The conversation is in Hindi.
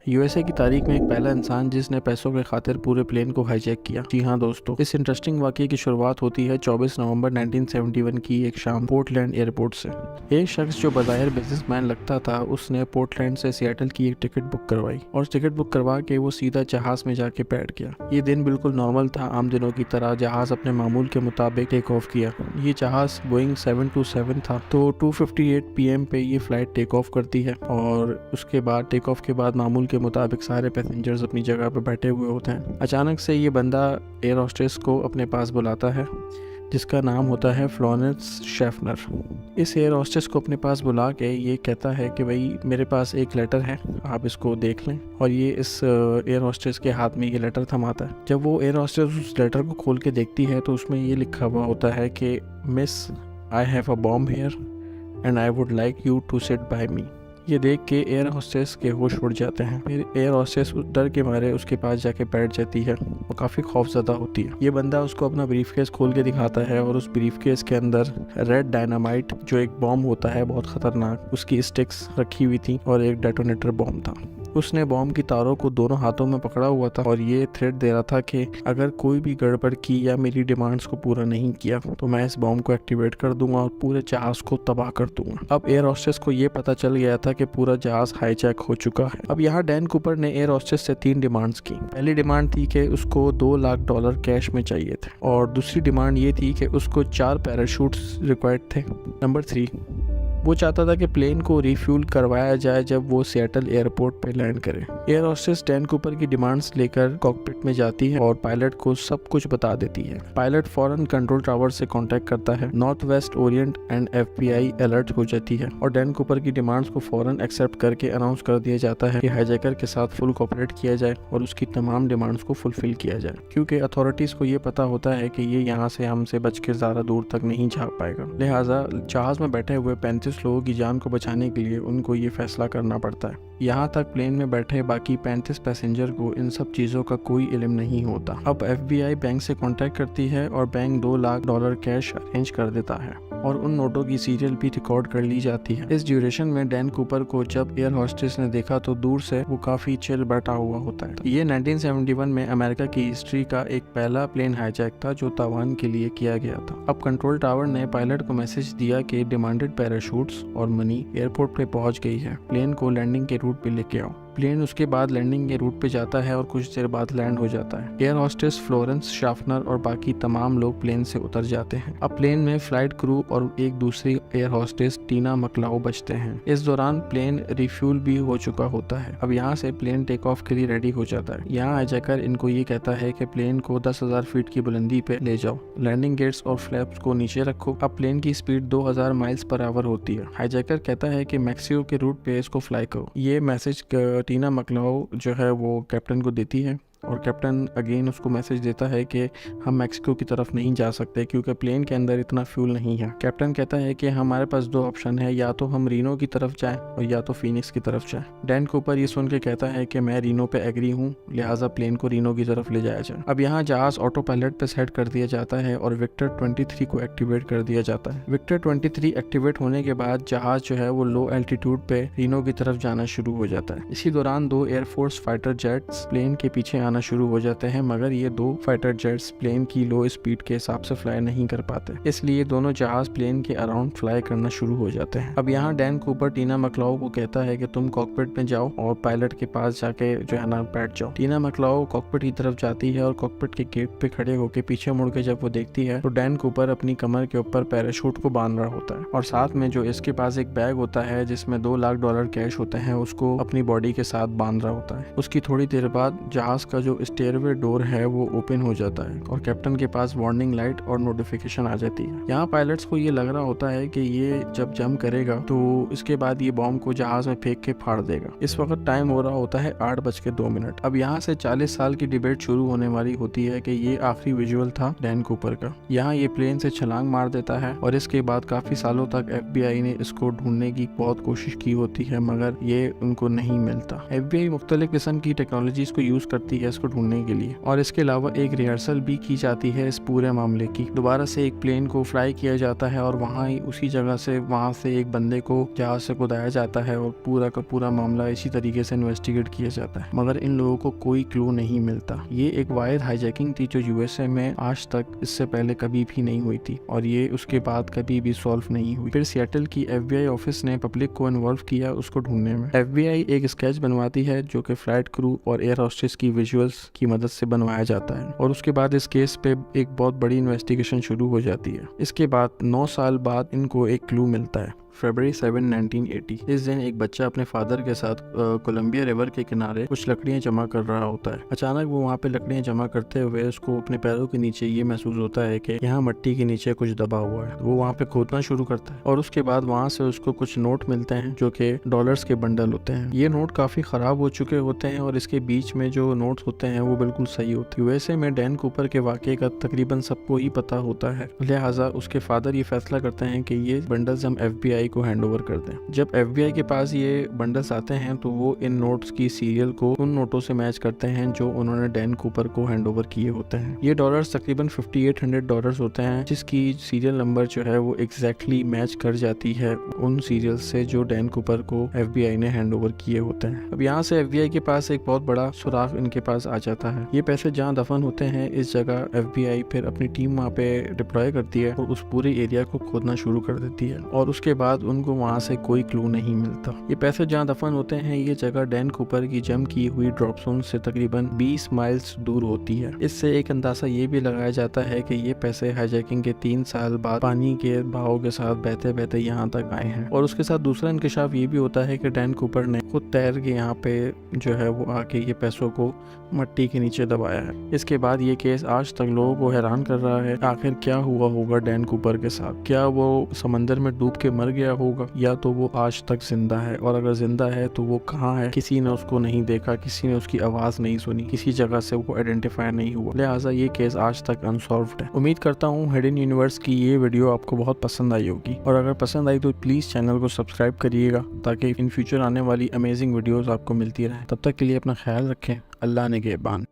यूएसए की तारीख में एक पहला इंसान जिसने पैसों के खातिर पूरे प्लेन को हाईजैक किया। जी हाँ दोस्तों, इस इंटरेस्टिंग वाकये की शुरुआत होती है 24 नवंबर 1971 की एक शाम पोर्टलैंड एयरपोर्ट से। एक शख्स जो बज़ाहिर बिजनेसमैन लगता था, उसने पोर्टलैंड से सिएटल की एक टिकट बुक करवाई और टिकट बुक करवा के वो सीधा जहाज में जाके बैठ गया। ये दिन बिल्कुल नॉर्मल था, आम दिनों की तरह जहाज अपने मामूल के मुताबिक टेक ऑफ किया। ये जहाज बोइंग 727 था, तो 2:58 PM पे ये फ्लाइट टेक ऑफ करती है और उसके बाद टेक ऑफ के बाद मामूल के मुताबिक सारे पैसेंजर्स अपनी जगह पर बैठे हुए होते हैं। अचानक से ये बंदा एयर होस्टेस को अपने पास बुलाता है, जिसका नाम होता है फ्लोरेंस शेफनर। इस एयर होस्टेस को अपने पास बुला के ये कहता है कि भाई मेरे पास एक लेटर है, आप इसको देख लें। और ये इस एयर होस्टेस के हाथ में ये लेटर थमाता है। जब वो एयर होस्टेस उस लेटर को खोल के देखती है तो उसमें ये लिखा हुआ होता है कि miss, I have a bomb here and I would like you to sit by me. ये देख के एयर होस्टेस के होश उड़ जाते हैं। फिर एयर होस्टेस डर के मारे उसके पास जाके बैठ जाती है और काफ़ी खौफजदा होती है। ये बंदा उसको अपना ब्रीफकेस खोल के दिखाता है और उस ब्रीफकेस के अंदर रेड डायनामाइट, जो एक बॉम्ब होता है बहुत ख़तरनाक, उसकी स्टिक्स रखी हुई थी और एक डेटोनेटर बॉम्ब था। उसने बॉम्ब की तारों को दोनों हाथों में पकड़ा हुआ था और ये थ्रेट दे रहा था कि अगर कोई भी गड़बड़ की या मेरी डिमांड्स को पूरा नहीं किया तो मैं इस बॉम्ब को एक्टिवेट कर दूंगा और पूरे जहाज को तबाह कर दूंगा। अब एयर होस्टेस को ये पता चल गया था कि पूरा जहाज हाईजैक हो चुका है। अब यहाँ डैन कूपर ने एयर होस्टेस से 3 डिमांड्स की। पहली डिमांड थी कि उसको $2 लाख कैश में चाहिए थे और दूसरी डिमांड ये थी कि उसको 4 पैराशूट्स रिक्वायर्ड थे। नंबर 3, वो चाहता था कि प्लेन को रिफ्यूल करवाया जाए जब वो सिएटल एयरपोर्ट पे लैंड करे। एयर होस्टेस डैन कूपर की डिमांड्स लेकर कॉकपिट में जाती है और पायलट को सब कुछ बता देती है। पायलट फौरन कंट्रोल टावर से कांटेक्ट करता है। North west Orient and FBI alert हो जाती है और डैन कूपर की डिमांड्स को फौरन एक्सेप्ट करके अनाउंस कर दिया जाता है कि हाईजैकर के साथ फुल कोऑपरेट किया जाए और उसकी तमाम डिमांड्स को फुलफिल किया जाए, क्योंकि अथॉरिटीज को ये पता होता है कि ये यहाँ से हमसे बच के ज़्यादा दूर तक नहीं जा पाएगा। लिहाजा जहाज में बैठे हुए 35 लोगों की जान को बचाने के लिए उनको ये फैसला करना पड़ता है। यहाँ तक प्लेन में बैठे बाकी 35 पैसेंजर को इन सब चीज़ों का कोई इल्म नहीं होता। अब FBI बैंक से कांटेक्ट करती है और बैंक $2 लाख कैश अरेंज कर देता है और उन नोटों की सीरियल भी रिकॉर्ड कर ली जाती है। इस ड्यूरेशन में डैन कूपर को जब एयर होस्टेस ने देखा तो दूर से वो काफ़ी चिल बैठा हुआ होता है। ये 1971 में अमेरिका की हिस्ट्री का एक पहला प्लेन हाईजैक था जो ताइवान के लिए किया गया था। अब कंट्रोल टावर ने पायलट को मैसेज दिया कि डिमांडेड पैराशूट्स और मनी एयरपोर्ट पे पहुंच गई है, प्लेन को लैंडिंग के रूट पे लेके आओ। प्लेन उसके बाद लैंडिंग के रूट पे जाता है और कुछ देर बाद लैंड हो जाता है। एयर होस्टेस फ्लोरेंस शाफनर और बाकी तमाम लोग प्लेन से उतर जाते हैं। अब प्लेन में फ्लाइट क्रू और एक दूसरी एयर होस्टेस टीना मकलाओ बचते हैं। इस दौरान प्लेन रिफ्यूल भी हो चुका होता है। अब यहाँ से प्लेन टेक ऑफ के लिए रेडी हो जाता है। यहाँ हाईजैकर इनको ये कहता है कि प्लेन को 10,000 फीट की बुलंदी पे ले जाओ, लैंडिंग गेट्स और फ्लैप्स को नीचे रखो। अब प्लेन की स्पीड 2000 माइल्स पर आवर होती है। हाईजैकर कहता है कि मैक्सिको के रूट पे इसको फ्लाई करो। ये मैसेज टीना मकलाओ जो है वो कैप्टन को देती है और कैप्टन अगेन उसको मैसेज देता है कि हम मैक्सिको की तरफ नहीं जा सकते क्योंकि प्लेन के अंदर इतना फ्यूल नहीं है। कैप्टन कहता है कि हमारे पास 2 ऑप्शन है, या तो हम रीनो की तरफ जाएं और या तो फीनिक्स की तरफ जाएं। डैन कूपर ये सुन के कहता है कि मैं रीनो पे एग्री हूँ, लिहाजा प्लेन को रीनो की तरफ ले जाया जाए। अब यहाँ जहाज ऑटो पायलट पे सेट कर दिया जाता है और विक्टर 23 को एक्टिवेट कर दिया जाता है। विक्टर 23 एक्टिवेट होने के बाद जहाज जो है वो लो एल्टीट्यूड पे रीनो की तरफ जाना शुरू हो जाता है। इसी दौरान 2 एयरफोर्स फाइटर जेट्स प्लेन के पीछे आना शुरू हो जाते हैं, मगर ये 2 फाइटर जेट्स प्लेन की लो स्पीड के हिसाब से फ्लाई नहीं कर पाते, इसलिए दोनों जहाज प्लेन के अराउंड फ्लाई करना शुरू हो जाते हैं। अब यहाँ डैन कूपर टीना मकलाओ को कहता है कि तुम कॉकपिट में जाओ और पायलट के पास जाके जो है ना बैठ जाओ। टीना मकलाओ कॉकपिट की तरफ जाती है और कॉकपिट के गेट पे खड़े होकर पीछे मुड़ के जब वो देखती है तो डैन कूपर अपनी कमर के ऊपर पैराशूट को बांध रहा होता है और साथ में जो इसके पास एक बैग होता है जिसमें $2 लाख कैश होते हैं उसको अपनी बॉडी के साथ बांध रहा होता है। उसकी थोड़ी देर बाद जहाज का जो स्टेयरवे डोर है वो ओपन हो जाता है और कैप्टन के पास वार्निंग लाइट और नोटिफिकेशन आ जाती है। यहाँ पायलट्स को ये लग रहा होता है कि ये जब जंप करेगा तो इसके बाद ये बॉम्ब को जहाज में फेंक के फाड़ देगा। इस वक्त टाइम हो रहा होता है 8:02। अब यहाँ से 40 साल की डिबेट शुरू होने वाली होती है कि ये आखिरी विजुअल था डैन कूपर का। यहाँ ये प्लेन से छलांग मार देता है और इसके बाद काफी सालों तक FBI ने इसको ढूंढने की बहुत कोशिश की होती है, मगर ये उनको नहीं मिलता। FBI मुख्तलिफ किस्म की टेक्नोलॉजीज को यूज करती है इसको ढूंढने के लिए। और इसके अलावा एक रिहर्सल भी की जाती है इस पूरे मामले की। दोबारा से एक प्लेन को फ्लाई किया जाता है और वहाँ ही उसी जगह से वहाँ से एक बंदे को जहाज से कुदाया जाता है और पूरा का पूरा मामला इसी तरीके से इन्वेस्टिगेट किया जाता है, मगर इन लोगों को कोई क्लू नहीं मिलता। ये एक वायर हाईजैकिंग थी जो यूएसए में आज तक इससे पहले कभी भी नहीं हुई थी और ये उसके बाद कभी भी सॉल्व नहीं हुई। फिर सिएटल की FBI ऑफिस ने पब्लिक को इन्वॉल्व किया उसको ढूंढने में। FBI एक स्केच बनवाती है जो कि फ्लाइट क्रू और एयर होस्टेस की विजुअल्स की मदद से बनवाया जाता है और उसके बाद इस केस पे एक बहुत बड़ी इन्वेस्टिगेशन शुरू हो जाती है। इसके बाद 9 साल बाद इनको एक क्लू मिलता है। फरवरी 7, 1980। इस दिन एक बच्चा अपने फादर के साथ कोलंबिया रिवर के किनारे कुछ लकड़ियां जमा कर रहा होता है। अचानक वो वहाँ पे लकड़ियां जमा करते हुए उसको अपने पैरों के नीचे ये महसूस होता है कि यहाँ मिट्टी के नीचे कुछ दबा हुआ है। वो वहाँ पे खोदना शुरू करता है और उसके बाद वहाँ से उसको कुछ नोट मिलते हैं जो कि डॉलर्स के बंडल होते हैं। ये नोट काफी खराब हो चुके होते हैं और इसके बीच में जो नोट्स होते हैं वो बिल्कुल सही होते हैं। यूएसए में डैन कूपर के वाक़े का तकरीबन सबको ही पता होता है, लिहाजा उसके फादर ये फैसला करते हैं कि ये बंडल्स हम FBI को हैंड ओवर कर दें। जब FBI के पास ये बंडल्स आते हैं तो वो इन नोट्स की सीरियल को उन नोटों से मैच करते हैं जो उन्होंने डैन कूपर को हैंड ओवर किए होते हैं। ये डॉलर्स तकरीबन $5800 होते हैं जिसकी सीरियल नंबर जो है वो एग्जैक्टली मैच कर जाती है उन सीरियल से जो डैन कूपर को FBI ने हैंड ओवर किए होते हैं। अब यहाँ से FBI के पास एक बहुत बड़ा सुराग इनके पास आ जाता है। ये पैसे जहाँ दफन होते हैं इस जगह FBI फिर अपनी टीम वहाँ पे डिप्लॉय करती है और उस पूरे एरिया को खोदना शुरू कर देती है और उसके बाद उनको वहाँ से कोई क्लू नहीं मिलता। ये पैसे जहाँ दफन होते हैं ये जगह डैन कूपर की जम की हुई ड्रॉप जोन से तकरीबन 20 माइल्स दूर होती है। इससे एक अंदाजा ये भी लगाया जाता है कि ये पैसे हाईजैकिंग के 3 साल बाद पानी के बहाव के साथ बहते बहते यहाँ तक आए हैं। और उसके साथ दूसरा इंकशाफ ये भी होता है कि डैन कूपर ने खुद तैर के यहाँ पे जो है वो आके ये पैसों को मिट्टी के नीचे दबाया है। इसके बाद ये केस आज तक लोगों को हैरान कर रहा है, आखिर क्या हुआ होगा डैन कूपर के साथ। क्या वो समंदर में डूब के मर गया होगा या तो वो आज तक जिंदा है, और अगर जिंदा है तो वो कहाँ है। किसी ने उसको नहीं देखा, किसी ने उसकी आवाज नहीं सुनी, किसी जगह से वो आइडेंटिफाई नहीं हुआ, लिहाजा ये केस आज तक अनसॉल्व्ड है। उम्मीद करता हूँ हिडन यूनिवर्स की ये वीडियो आपको बहुत पसंद आई होगी और अगर पसंद आई तो प्लीज चैनल को सब्सक्राइब करिएगा ताकि इन फ्यूचर आने वाली अमेजिंग वीडियोस आपको मिलती रहे। तब तक के लिए अपना ख्याल रखें। अल्लाह निगहबान।